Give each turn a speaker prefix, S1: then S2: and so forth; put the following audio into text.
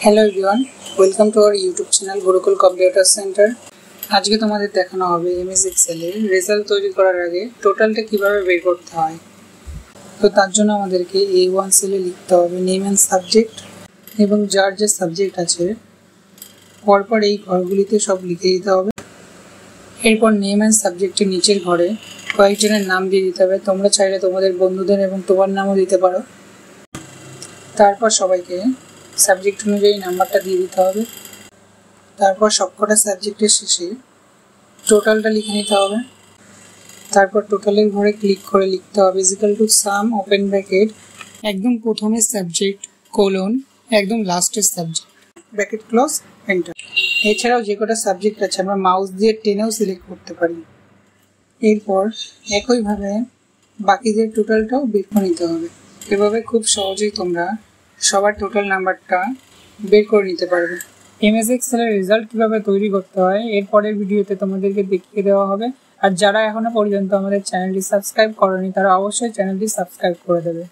S1: Hello everyone, welcome to our YouTube channel Gurukul computer centre. আজকে তোমাদের দেখানো হবে এমএস এক্সেলের রেজাল্ট তৈরি করার আগে টোটালটা কিভাবে বের করতে হয়। তো তার জন্য আমাদেরকে A1 সেলে লিখতে হবে নেম অ্যান্ড সাবজেক্ট, এবং যার যে সাবজেক্ট আছে পরপর এই ঘরগুলিতে সব লিখে দিতে হবে। এরপর নেম অ্যান্ড সাবজেক্টের নিচের ঘরে কয়েকজনের নাম দিয়ে দিতে হবে। তোমরা চাইলে তোমাদের বন্ধুদের এবং তোমার নামও দিতে পারো। তারপর সবাইকে সাবজেক্ট অনুযায়ী নাম্বারটা দিয়ে দিতে হবে। তারপর সবকটা সাবজেক্টের শেষে টোটালটা লিখে নিতে হবে। তারপর টোটালের ঘরে ক্লিক করে লিখতে হবে is equal to some open bracket, একদম প্রথমের সাবজেক্ট কোলন, একদম লাস্টের সাবজেক্ট ব্র্যাকেট ক্লোজ, এন্টার। এছাড়াও যে কটা সাবজেক্ট আছে আমরা মাউস দিয়ে টেনেও সিলেক্ট করতে পারি। এরপর একইভাবে বাকিদের টোটালটাও বের করে নিতে হবে। এভাবে খুব সহজেই তোমরা সবার টোটাল নাম্বারটা বের করে নিতে পারবে। এমএস এক্সেলের রেজাল্ট কিভাবে তৈরি করতে হয় এর পরের ভিডিওতে তোমাদেরকে দেখিয়ে দেওয়া হবে। আর যারা এখনো পর্যন্ত আমাদের চ্যানেলটি সাবস্ক্রাইব করেনি তারা অবশ্যই চ্যানেলটি সাবস্ক্রাইব করে দেবে।